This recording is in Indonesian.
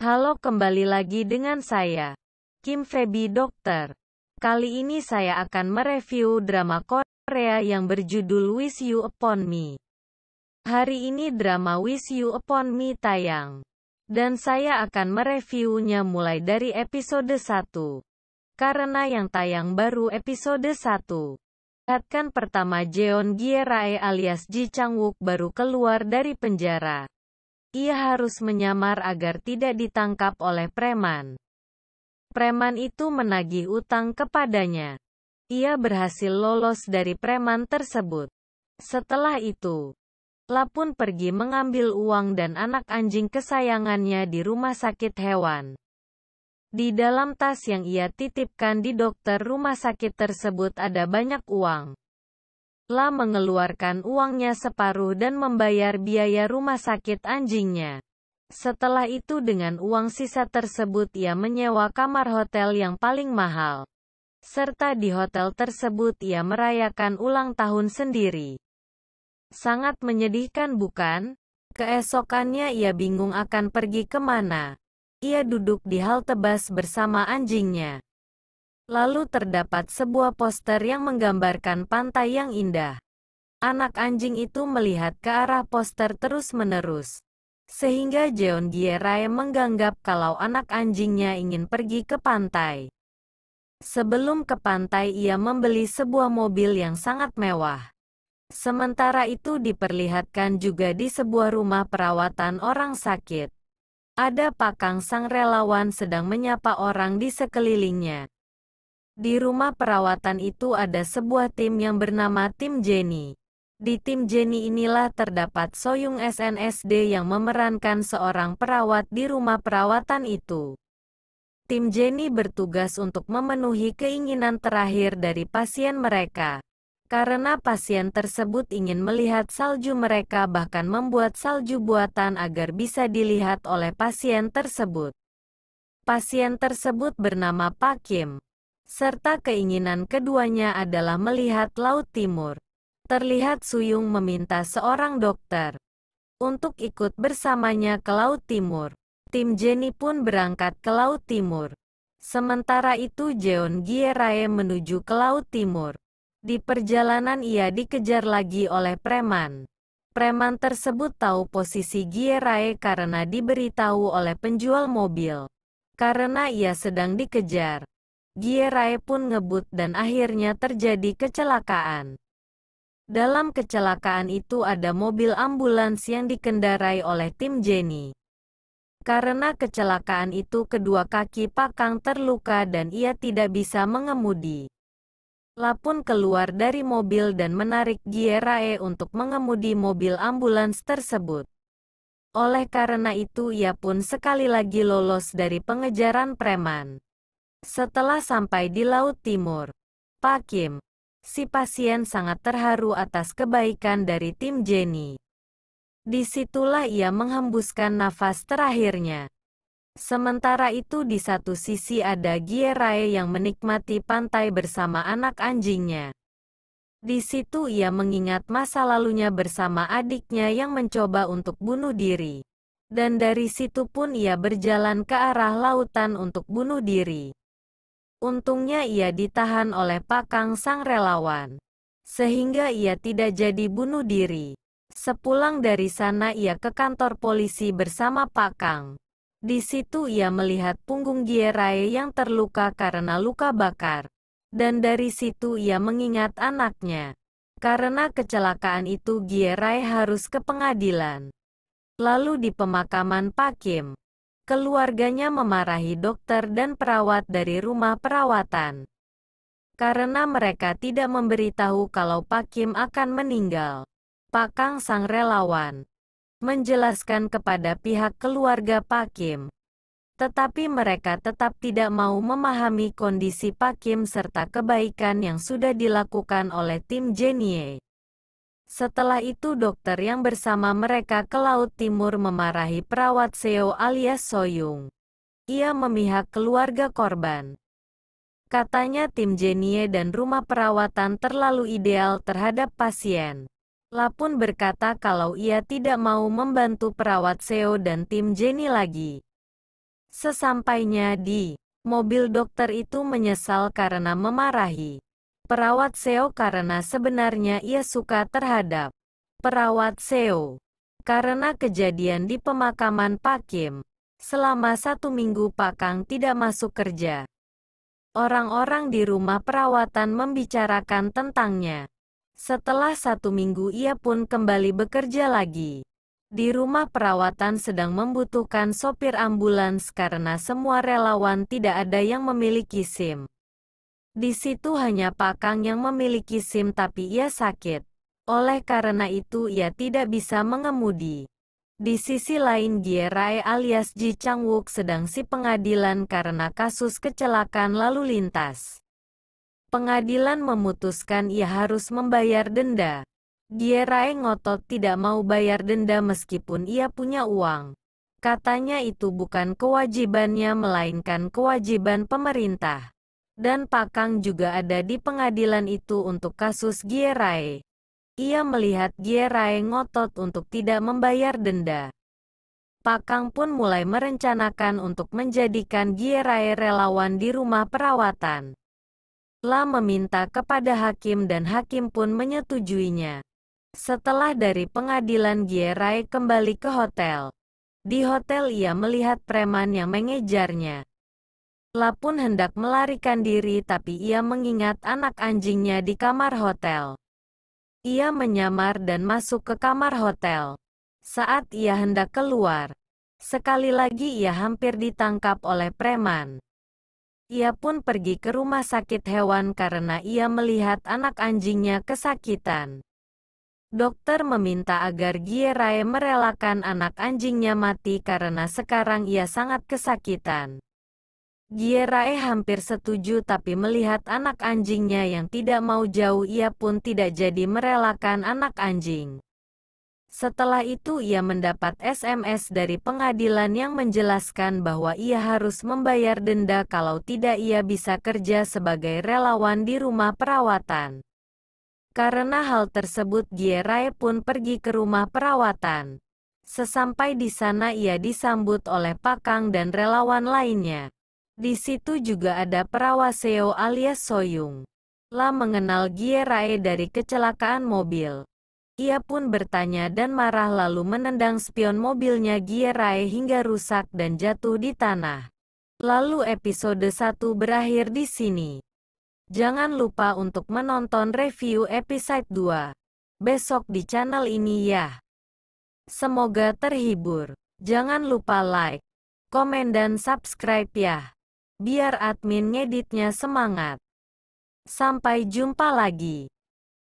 Halo, kembali lagi dengan saya, Kim Feby Dokter. Kali ini saya akan mereview drama Korea yang berjudul Wish You Upon Me. Hari ini drama Wish You Upon Me tayang. Dan saya akan mereviewnya mulai dari episode 1. Karena yang tayang baru episode 1. Lihatkan pertama, Jeon Gye-rae alias Ji Chang-wook baru keluar dari penjara. Ia harus menyamar agar tidak ditangkap oleh preman. Preman itu menagih utang kepadanya. Ia berhasil lolos dari preman tersebut. Setelah itu, La pun pergi mengambil uang dan anak anjing kesayangannya di rumah sakit hewan. Di dalam tas yang ia titipkan di dokter rumah sakit tersebut ada banyak uang. La mengeluarkan uangnya separuh dan membayar biaya rumah sakit anjingnya. Setelah itu dengan uang sisa tersebut ia menyewa kamar hotel yang paling mahal. Serta di hotel tersebut ia merayakan ulang tahun sendiri. Sangat menyedihkan, bukan? Keesokannya ia bingung akan pergi kemana. Ia duduk di halte bus bersama anjingnya. Lalu terdapat sebuah poster yang menggambarkan pantai yang indah. Anak anjing itu melihat ke arah poster terus-menerus. Sehingga Jeon Gye-rae menganggap kalau anak anjingnya ingin pergi ke pantai. Sebelum ke pantai ia membeli sebuah mobil yang sangat mewah. Sementara itu diperlihatkan juga di sebuah rumah perawatan orang sakit. Ada Pak Kang sang relawan sedang menyapa orang di sekelilingnya. Di rumah perawatan itu ada sebuah tim yang bernama Tim Jennie. Di tim Jennie inilah terdapat Soyoung SNSD yang memerankan seorang perawat di rumah perawatan itu. Tim Jennie bertugas untuk memenuhi keinginan terakhir dari pasien mereka. Karena pasien tersebut ingin melihat salju, mereka bahkan membuat salju buatan agar bisa dilihat oleh pasien tersebut. Pasien tersebut bernama Pak Kim. Serta keinginan keduanya adalah melihat Laut Timur. Terlihat Soyoung meminta seorang dokter untuk ikut bersamanya ke Laut Timur. Tim Jennie pun berangkat ke Laut Timur. Sementara itu Jeon Gye-rae menuju ke Laut Timur. Di perjalanan ia dikejar lagi oleh preman. Preman tersebut tahu posisi Gye-rae karena diberitahu oleh penjual mobil. Karena ia sedang dikejar, Gye-rae pun ngebut dan akhirnya terjadi kecelakaan. Dalam kecelakaan itu ada mobil ambulans yang dikendarai oleh tim Jennie. Karena kecelakaan itu kedua kaki Pak Kang terluka dan ia tidak bisa mengemudi. La pun keluar dari mobil dan menarik Gye-rae untuk mengemudi mobil ambulans tersebut. Oleh karena itu ia pun sekali lagi lolos dari pengejaran preman. Setelah sampai di Laut Timur, Pak Kim, si pasien sangat terharu atas kebaikan dari tim Jennie. Disitulah ia menghembuskan nafas terakhirnya. Sementara itu di satu sisi ada Gye-rae yang menikmati pantai bersama anak anjingnya. Di situ ia mengingat masa lalunya bersama adiknya yang mencoba untuk bunuh diri. Dan dari situ pun ia berjalan ke arah lautan untuk bunuh diri. Untungnya ia ditahan oleh Pak Kang sang relawan. Sehingga ia tidak jadi bunuh diri. Sepulang dari sana ia ke kantor polisi bersama Pak Kang. Di situ ia melihat punggung Gye-rae yang terluka karena luka bakar. Dan dari situ ia mengingat anaknya. Karena kecelakaan itu Gye-rae harus ke pengadilan. Lalu di pemakaman Pak Kim, keluarganya memarahi dokter dan perawat dari rumah perawatan. Karena mereka tidak memberitahu kalau Pak Kim akan meninggal. Pak Kang sang relawan menjelaskan kepada pihak keluarga Pak Kim. Tetapi mereka tetap tidak mau memahami kondisi Pak Kim serta kebaikan yang sudah dilakukan oleh tim Jennie. Setelah itu dokter yang bersama mereka ke Laut Timur memarahi perawat Seo alias Soyoung. Ia memihak keluarga korban. Katanya tim Jennie dan rumah perawatan terlalu ideal terhadap pasien. La pun berkata kalau ia tidak mau membantu perawat Seo dan tim Jennie lagi. Sesampainya di mobil, dokter itu menyesal karena memarahi perawat Seo karena sebenarnya ia suka terhadap perawat Seo. Karena kejadian di pemakaman Pak Kim, selama 1 minggu Pak Kang tidak masuk kerja. Orang-orang di rumah perawatan membicarakan tentangnya. Setelah 1 minggu ia pun kembali bekerja lagi. Di rumah perawatan sedang membutuhkan sopir ambulans karena semua relawan tidak ada yang memiliki SIM. Di situ hanya Pak Kang yang memiliki SIM tapi ia sakit. Oleh karena itu ia tidak bisa mengemudi. Di sisi lain Gie Rae alias Ji Chang-wook sedang si pengadilan karena kasus kecelakaan lalu lintas. Pengadilan memutuskan ia harus membayar denda. Gie Rae ngotot tidak mau bayar denda meskipun ia punya uang. Katanya itu bukan kewajibannya melainkan kewajiban pemerintah. Dan Pak Kang juga ada di pengadilan itu untuk kasus Gie Rae. Ia melihat Gie Rae ngotot untuk tidak membayar denda. Pak Kang pun mulai merencanakan untuk menjadikan Gie Rae relawan di rumah perawatan. La meminta kepada hakim dan hakim pun menyetujuinya. Setelah dari pengadilan Gie Rae kembali ke hotel. Di hotel ia melihat preman yang mengejarnya. La pun hendak melarikan diri tapi ia mengingat anak anjingnya di kamar hotel. Ia menyamar dan masuk ke kamar hotel. Saat ia hendak keluar, sekali lagi ia hampir ditangkap oleh preman. Ia pun pergi ke rumah sakit hewan karena ia melihat anak anjingnya kesakitan. Dokter meminta agar Gie Rae merelakan anak anjingnya mati karena sekarang ia sangat kesakitan. Gie Rae hampir setuju tapi melihat anak anjingnya yang tidak mau jauh ia pun tidak jadi merelakan anak anjing. Setelah itu ia mendapat SMS dari pengadilan yang menjelaskan bahwa ia harus membayar denda kalau tidak ia bisa kerja sebagai relawan di rumah perawatan. Karena hal tersebut Gie Rae pun pergi ke rumah perawatan. Sesampai di sana ia disambut oleh Pak Kang dan relawan lainnya. Di situ juga ada perawat Seo alias Soyung. La mengenal Gie Rae dari kecelakaan mobil. Ia pun bertanya dan marah lalu menendang spion mobilnya Gie Rae hingga rusak dan jatuh di tanah. Lalu episode 1 berakhir di sini. Jangan lupa untuk menonton review episode 2 besok di channel ini ya. Semoga terhibur. Jangan lupa like, komen dan subscribe ya. Biar admin ngeditnya semangat. Sampai jumpa lagi.